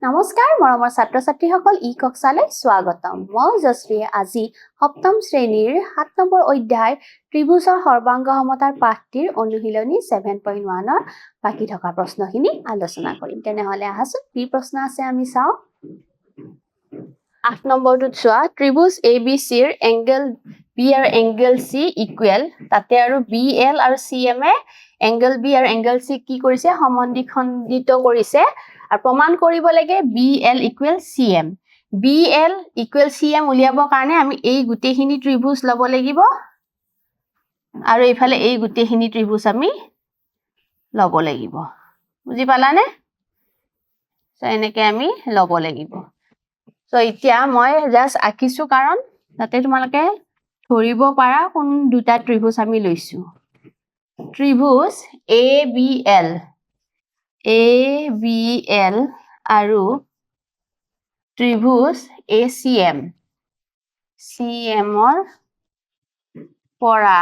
নমস্কাৰ মৰমৰ ছাত্ৰ ছাত্ৰীসকল ই কক্ষালৈ স্বাগতম মই জশ্ৰীয়ে আজি সপ্তম শ্ৰেণীৰ 7 নম্বৰ অধ্যায় ত্ৰিভুজৰ সৰ্বাংগ সমতাৰ পাঠটিৰ অনুশীলনী 7.1 ৰ বাকি থকা প্ৰশ্নখিনি আলোচনা কৰিম তেনেহলে আহাচোন কি প্ৰশ্ন আছে আমি চাও 8 নম্বৰটোত চোৱা ত্ৰিভুজ ABC ৰ এংগল B আৰু এংগল C ইকুৱেল তাতে আৰু BL আৰু CM এ এংগল B আৰু এংগল C কি কৰিছে সমদ্বিখণ্ডিত কৰিছে আৰু প্ৰমাণ কৰিব লাগে BL equal CM BL equal CM উলিয়াবৰ কাৰণে আমি এই গুটেখিনি ত্ৰিভুজ লব লাগিব আৰু এইফালে এই গুটেখিনি ত্ৰিভুজ আমি লব লাগিব বুজি পালানে সো এনেকৈ আমি লব লাগিব সো এতিয়া মই জাস্ট আঁকিছো কাৰণ তাতে তোমালোকে ধৰিব পাৰা কোন দুটা ত্ৰিভুজ আমি লৈছো ত্ৰিভুজ ABL আৰু ত্ৰিভুজ ACM CMৰ পৰা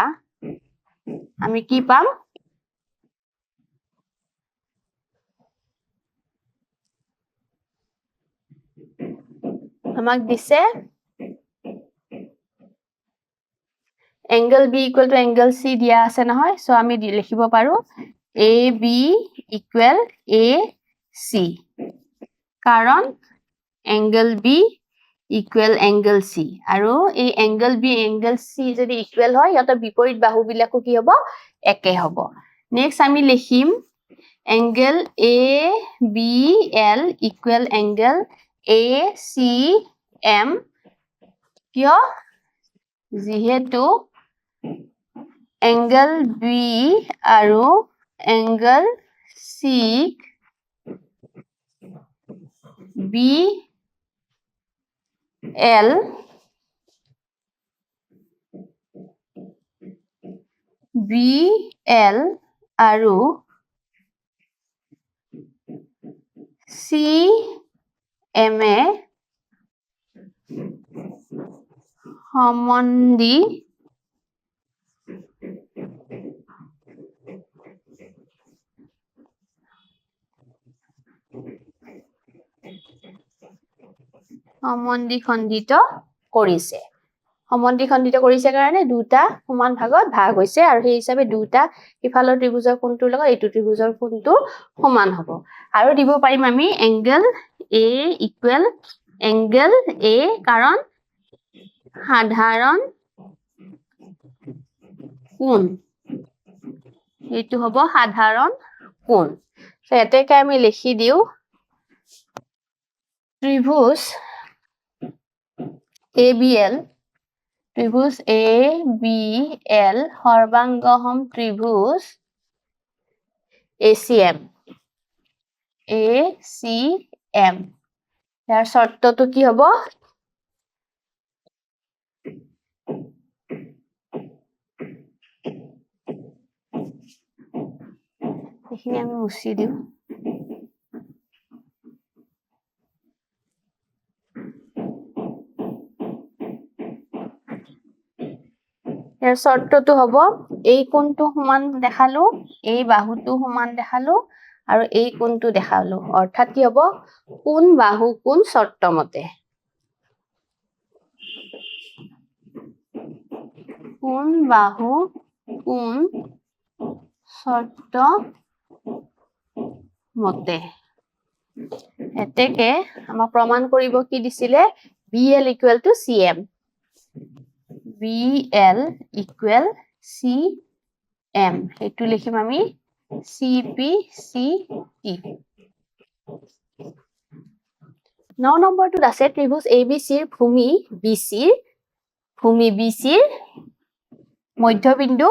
আমি কি পাম আমাক দিছে angle B equal to angle C দিয়া আছে নহয় সো আমি লিখিব পাৰো AB equal AC কাৰণ angle B equal angle C আৰু এই angle B angle C যদি equal হয় ইয়াত বিপৰীত বাহু বিলাকো কি হ'ব একে হ'ব নেক্সট আমি লিখিম angle ABL equal angle ACM কিয় যিহেতু angle B আৰু angle C BL আৰু CM এ সমদ্বিখণ্ডিত কৰিছে কাৰণে দুটা সমান ভাগত ভাগ হৈছে আৰু সেই হিচাপে দুটা ইফালৰ ত্ৰিভুজৰ কোণটোৰ লগত এইটো ত্ৰিভুজৰ কোণটো সমান হ'ব আৰু দিব পাৰিম আমি angle A equal angle A কাৰণ সাধাৰণ কোণ এইটো হ'ব সাধাৰণ কোণ সো এতেকে আমি লিখি দিও ত্ৰিভুজ ABL সৰ্বাংগসম ত্ৰিভুজ ACM ইয়াৰ শৰ্তটো কি হ'ব এইখিনি আমি মুছি দিও ইয়াৰ শৰ্তটো হ'ব এই কোণটো সমান দেখালো এই বাহুটো সমান দেখালো আৰু এই কোণটো দেখালো অৰ্থাৎ কি হ'ব কোণ বাহু কোণ শৰ্ত মতে কোণ বাহু কোণ শৰ্ত মতে এতেকে আমাক প্ৰমাণ কৰিব কি দিছিলে BL equal to CM BL equal CM এইটো লিখিম আমি CPCT 9 নম্বৰটোত আছে ত্ৰিভুজ ABC ৰ ভূমি BC ৰ মধ্যবিন্দু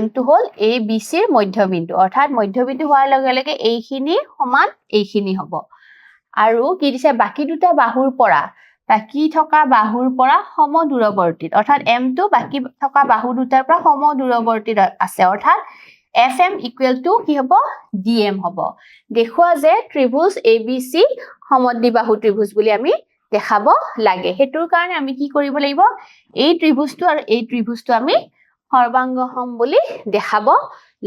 M টো হ'ল ABC ৰ মধ্যবিন্দু অৰ্থাৎ মধ্যবিন্দু হোৱাৰ লগে লগে এইখিনি সমান এইখিনি হ'ব আৰু কি দিছে বাকি দুটা বাহুৰ পৰা সমদূৰৱৰ্তীত অৰ্থাৎ M টো বাকি থকা বাহু দুটাৰ পৰা সমদূৰৱৰ্তীত আছে অৰ্থাৎ FM equal to কি হ'ব DM হ'ব দেখুৱা যে ত্ৰিভুজ ABC সমদ্বিবাহু ত্ৰিভুজ বুলি আমি দেখাব লাগে হেতুৰ কাৰণে আমি কি কৰিব লাগিব এই ত্ৰিভুজটো আৰু এই ত্ৰিভুজটো আমি সৰ্বাংগসম বুলি দেখাব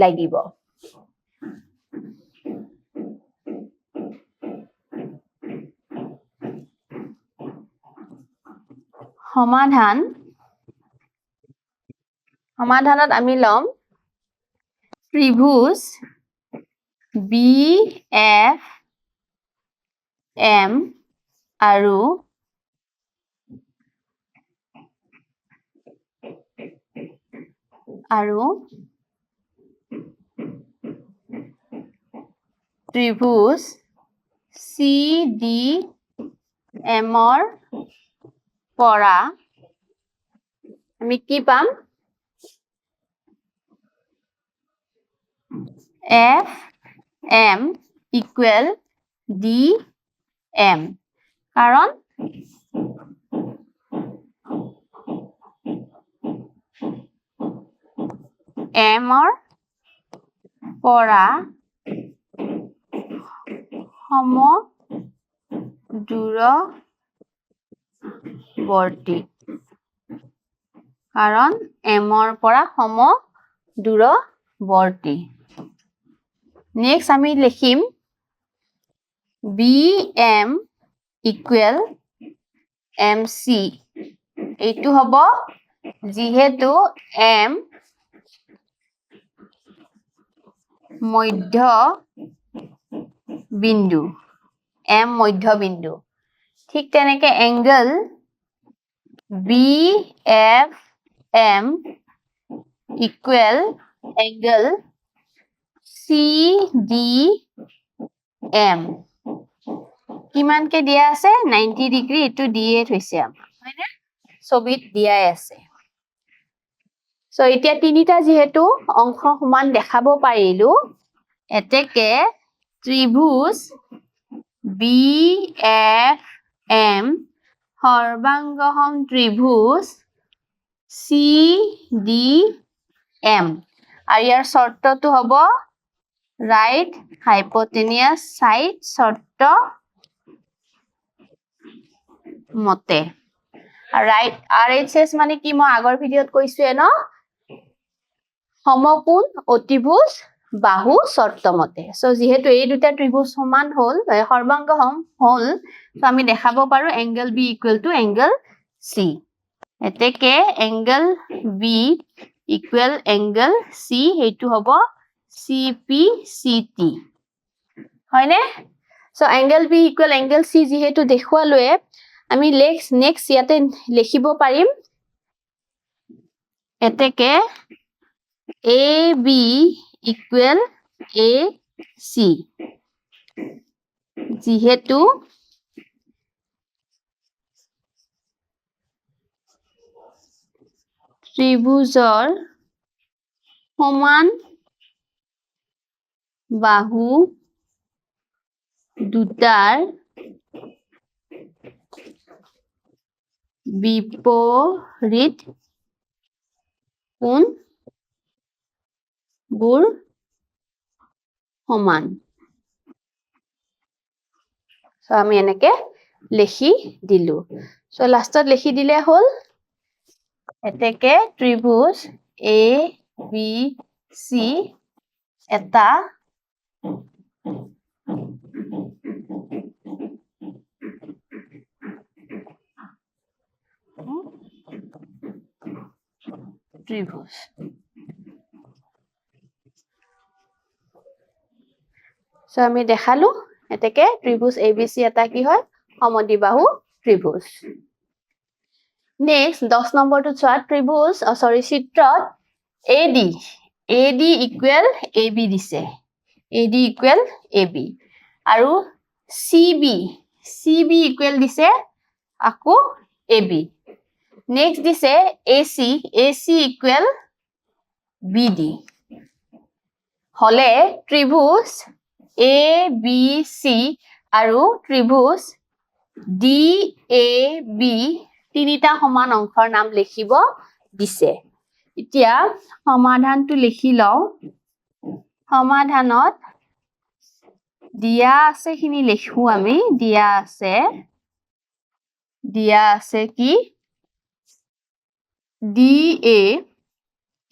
লাগিব সমাধানত আমি লম ত্ৰিভুজ BFM আৰু ত্ৰিভুজ CDM ৰ পৰা আমি কি পাম FM equal DM কাৰণ M ৰ পৰা সমদূৰৱৰ্তী কাৰণ M ৰ পৰা সমদূৰৱৰ্তী নেক্সট আমি লিখিম BM equal MC এইটো হ'ব যিহেতু M মধ্যবিন্দু ঠিক তেনেকে angle BFM equal angle CDM কিমানকে দিয়া আছে 90 ডিগ্ৰী এটো দিয়ে থৈছে আমাৰ হয়নে ছবিত দিয়াই আছে সো এতিয়া তিনিটা যেহেতু অংশ সমান দেখাব পাৰিলো এতেকে ত্ৰিভুজ BFM সৰ্বাংগহম ত্ৰিভুজ CDM আৰু ইয়াৰ শৰ্তটো হ'ব right hypotenuse side শৰ্ত মতে right RHS মানে কি মই আগৰ ভিডিওত কৈছোৱে ন সমকোণ অতিভুজ বাহু শৰ্ত মতে সো যেহেতু এই দুটা ত্ৰিভুজ সমান হল সৰ্বাংগহম হল তো আমি দেখাব পাৰো angle B equal to angle C এতেকে angle B equal angle C হেতু হ'ব CPCT হয়নে so angle B equal angle C যেহেতু দেখুৱালোৱে আমি নেক্সট ইয়াতে লিখিব পাৰিম এতেকে AB equal AC যেহেতু ত্ৰিভুজৰ সমান বাহু দুটাৰ বিপৰীত কোণবোৰ সমান সো আমি এনেকে লিখি দিলো সো লাষ্টত লিখি দিলে হল এতেকে ত্ৰিভুজ ABC এটা ত্ৰিভুজ সো আমি দেখালো এতেকে ত্ৰিভুজ ABC এটা কি হয় সমদ্বিবাহু ত্ৰিভুজ নেক্সট 10 নম্বৰটো চোৱা ত্ৰিভুজ চিত্ৰত AD equal AB দিছে AD equal AB আৰু CB equal দিছে আকৌ AB নেক্সট দিছে AC equal BD হলে ত্ৰিভুজ ABC আৰু ত্ৰিভুজ DAB তিনিটা সমান অংশৰ নাম লিখিব দিছে এতিয়া সমাধানটো লিখি লও সমাধানত দিয়া আছে খিনি লিখো আমি দিয়া আছে কি DA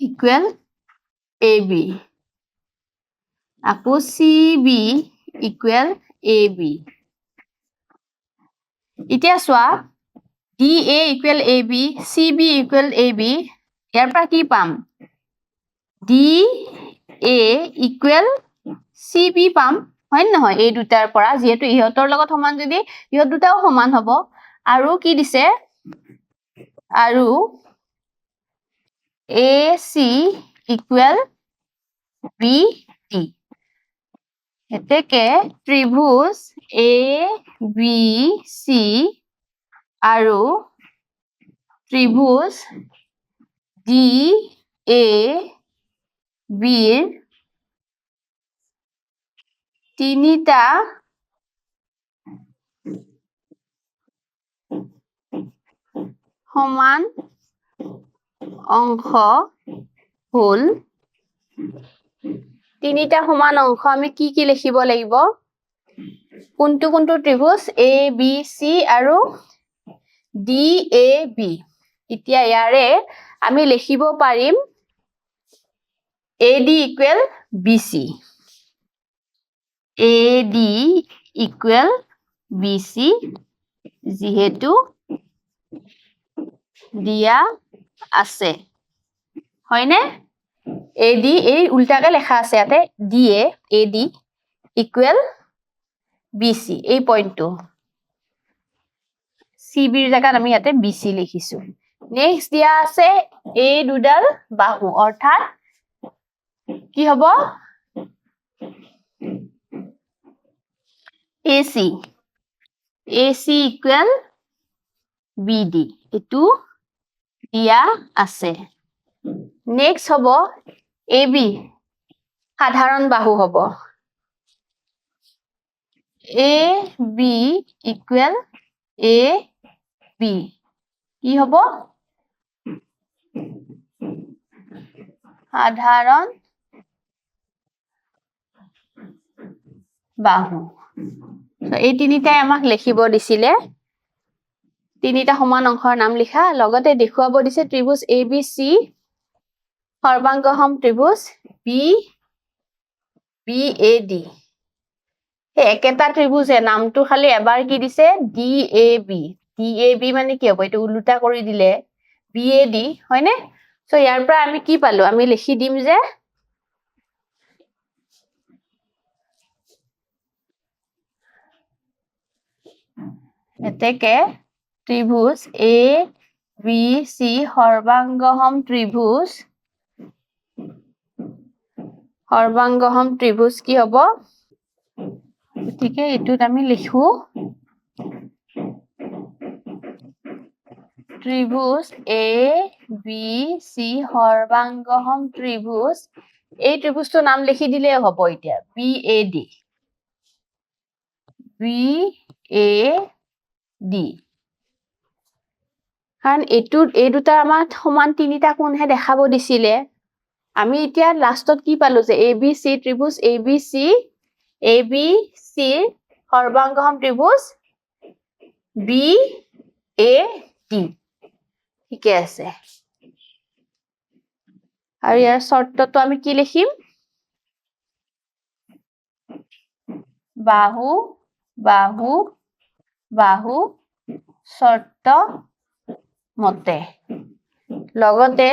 equal AB আকৌ CB equal AB এতিয়া চোৱা DA equal AB, CB equal AB, ইয়াৰ পৰা কি পাম? DA equal CB পাম, হয় নহয়? এই দুটাৰ পৰা, যিহেতু ইহঁতৰ লগত সমান যদি ইহঁত দুটাও সমান হ'ব। আৰু কি দিছে? আৰু AC equal BD. এতেকে ত্ৰিভুজ ABC আৰু ত্ৰিভুজ DABৰ তিনিটা সমান অংশ হ'ল। তিনিটা সমান অংশ আমি কি কি লিখিব লাগিব? কোনটো কোনটো ত্ৰিভুজ? ABC আৰু DAB। এতিয়া ইয়াৰে আমি লিখিব পাৰিম AD equal BC, AD equal BC, যিহেতু দিয়া আছে, হয়নে? AD এই উল্টাকে লেখা আছে ইয়াতে, DA AD equal BC, এই পইণ্টটো CBৰ জাগাত আমি ইয়াতে BC লিখিছো। নেক্সট দিয়া আছে এই দুডাল বাহু, অৰ্থাৎ কি হ'ব? AC equal BD, এটো দিয়া আছে। নেক্সট হ'ব AB, সাধাৰণ বাহু হ'ব। AB equal AB, কি হ'ব? সাধাৰণ বাহু। এই তিনিটাই আমাক লিখিব দিছিলে, তিনিটা সমান অংশৰ নাম লিখা, লগতে দেখুৱাব দিছে ত্ৰিভুজ ABC সৰ্বাংগসম ত্ৰিভুজ BAD। একেটা ত্ৰিভুজে নামটো খালি এবাৰ কি দিছে? DAB। DAB মানে কি হ'ব? এইটো উল্টা কৰি দিলে BAD, হয়নে? সো ইয়াৰ পৰা আমি কি পালো? আমি লিখি দিম যে এতেকে ত্ৰিভুজ ABC সৰ্বাংগসম ত্ৰিভুজ কি হ'ব? গতিকে এইটোত আমি লিখো ত্ৰিভুজ ABC সৰ্বাংগসম ত্ৰিভুজ, এই ত্ৰিভুজটোৰ নাম লিখি দিলেই হ'ব এতিয়া, BAD। কাৰণ এই দুটা আমাৰ সমান তিনিটা কোণহে দেখাব দিছিলে। আমি এতিয়া লাষ্টত কি পালো যে ABC ত্ৰিভুজ ABCৰ সৰ্বাংগসম ত্ৰিভুজ BAD। ঠিকে আছে। আৰু ইয়াৰ শৰ্তটো আমি কি লিখিম? বাহু বাহু বাহু শৰ্ত মতে। লগতে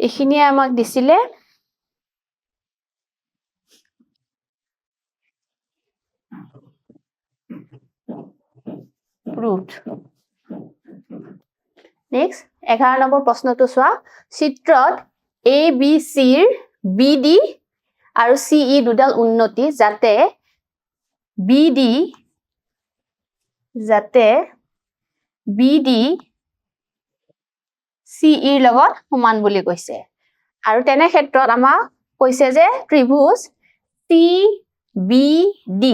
এইখিনিয়ে আমাক দিছিলে ৰুট। নেক্সট 11 নম্বৰ প্ৰশ্নটো চোৱা। চিত্ৰত ABCৰ BD আৰু CE দুডাল উন্নতি যাতে BD CEৰ লগত সমান বুলি কৈছে। আৰু তেনে ক্ষেত্ৰত আমাক কৈছে যে ত্ৰিভুজ CBD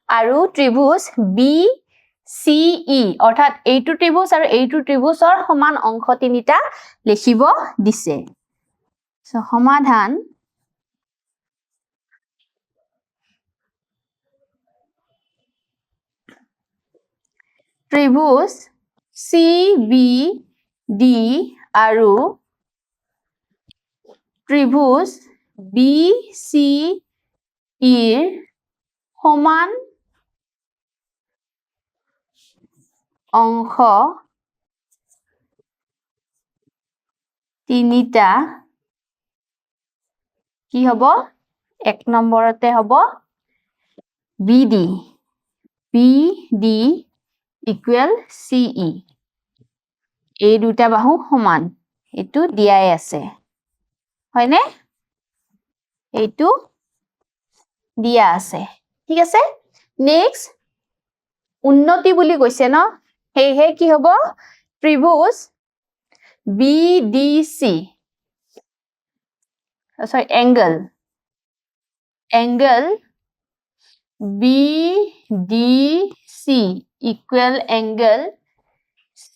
আৰু ত্ৰিভুজ BCE, অৰ্থাৎ এইটো ত্ৰিভুজ আৰু এইটো ত্ৰিভুজৰ সমান অংশ তিনিটা লিখিব দিছে। সমাধান ত্ৰিভুজ CBD আৰু ত্ৰিভুজ BCEৰ সমান অংশ তিনিটা কি হব 1 নম্বৰতে হব BD BD equal CE এই দুটা বাহু সমান এটো দিয়াই আছে হয়নে এইটো দিয়া আছে ঠিক আছে নেক্সট উন্নতি বুলি কৈছে ন হে কি হব ত্ৰিভুজ BDC sorry angle BDC equal angle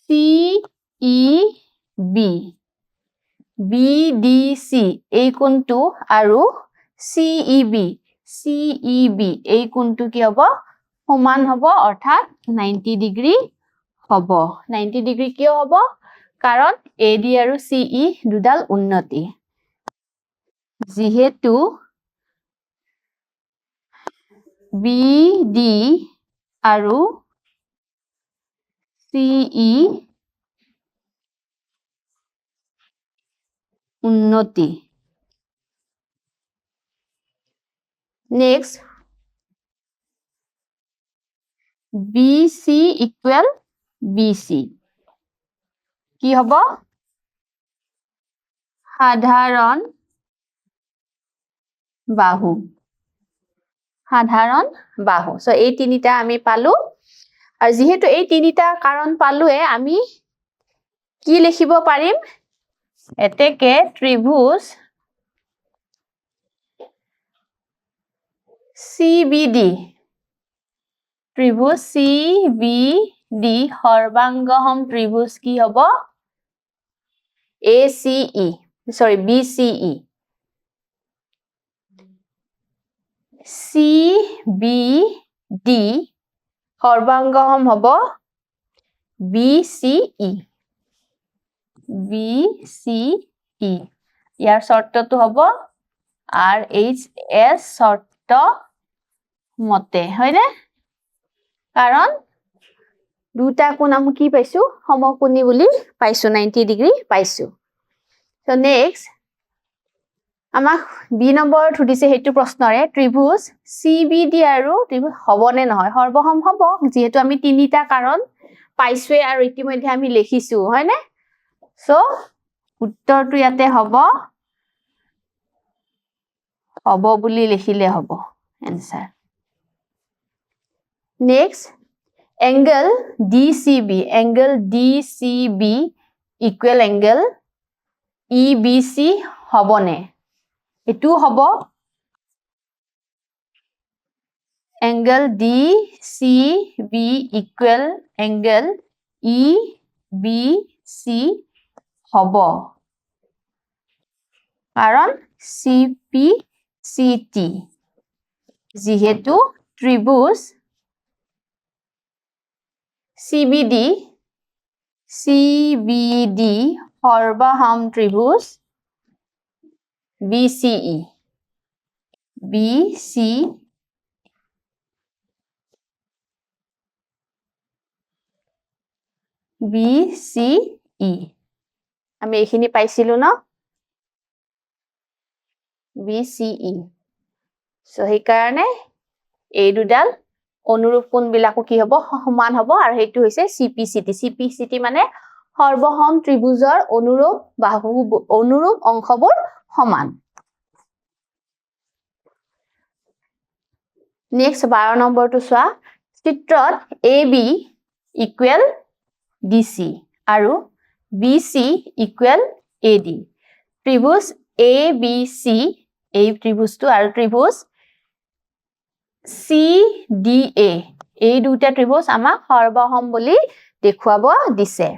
CEB BDC এই কোণটো আৰু CEB এই কোণটো কি হ'ব সমান হ'ব অৰ্থাৎ 90 ডিগ্ৰী হ'ব 90 ডিগ্ৰী কিয় হ'ব কাৰণ AD আৰু CE দুডাল উন্নতি যিহেতু BD আৰু CE উন্নতি next BC equal BC কি হ'ব সাধাৰণ বাহু সো এই তিনিটা আমি পালো আৰু যেহেতু এই তিনিটা কাৰণ পালোৱে আমি কি লিখিব পাৰিম এতেকে ত্ৰিভুজ CBD সৰ্বাংগহম ত্ৰিভুজ কি হ'ব BCE CBD সৰ্বাংগহম হ'ব BCE ইয়াৰ শৰ্তটো হ'ব RHS শৰ্ত মতে হয়নে কাৰণ দুটা কোণ আমি কি পাইছো সমকোণী বুলি পাইছো 90 ডিগ্ৰী পাইছো সো নেক্সট আমাক বি নম্বৰত সুধিছে হেতু প্ৰশ্নৰে ত্ৰিভুজ CBD আৰু ত্ৰিভুজ হবনে নহয় সৰ্বসম হ'ব যেহেতু আমি তিনিটা কাৰণ পাইছোৱে আৰু ইতিমধ্যে আমি লিখিছো হয়নে সো উত্তৰটো ইয়াতে হ'ব বুলি লিখিলে হ'ব answer next angle DCB equal angle EBC হবনে এটু হব angle DCB equal angle EBC হব কাৰণ CPCT যেহেতু ত্ৰিভুজ CBD সৰ্বসম ত্ৰিভুজ BCE আমি এইখিনি পাইছিলো ন BCE সো সেই কাৰণে এই দুডাল অনুৰূপ কোণ বিলাকো কি হ'ব সমান হ'ব আৰু হেতু হৈছে CPCT মানে সৰ্বসম ত্ৰিভুজৰ অনুৰূপ অংশবোৰ সমান নেক্সট 12 নম্বৰটো চোৱা চিত্ৰত AB equal DC আৰু BC equal AD ত্ৰিভুজ ABC এই ত্ৰিভুজটো আৰু ত্ৰিভুজ CDA এই দুটা ত্ৰিভুজ আমাক সৰ্বসম বুলি দেখুৱাব দিছে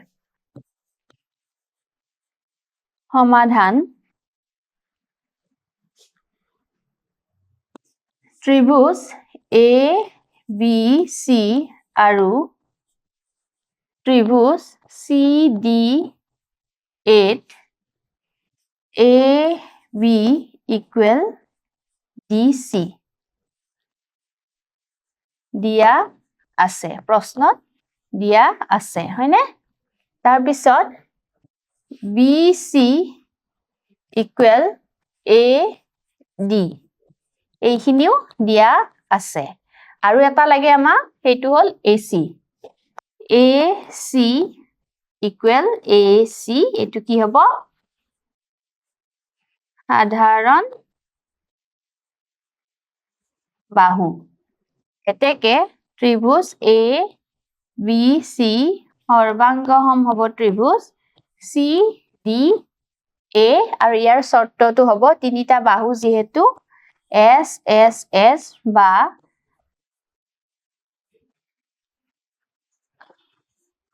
সমাধান ত্ৰিভুজ ABC আৰু ত্ৰিভুজ CDA AB equal DC দিয়া আছে প্ৰশ্নত দিয়া আছে হয়নে তাৰ পিছত BC equal AD এইখিনিও দিয়া আছে আৰু এটা লাগে আমাক সেইটো হল AC equal AC এটো কি হ'ব সাধাৰণ বাহু এতেকে ত্ৰিভুজ ABC সৰ্বাংগসম হ'ব ত্ৰিভুজ CDA আৰু ইয়াৰ শৰ্তটো হ'ব তিনিটা বাহু যেহেতু SSS বা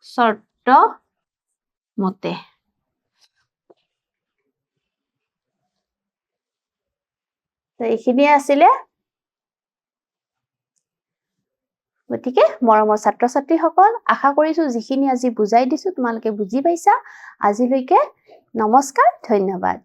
শৰ্ত মতে এইখিনি আছিলে গতিকে মৰমৰ ছাত্ৰ-ছাত্ৰীসকল আশা কৰিছো যিখিনি আজি বুজাই দিছো তোমালোকে বুজি পাইছা আজিলৈকে নমস্কাৰ ধন্যবাদ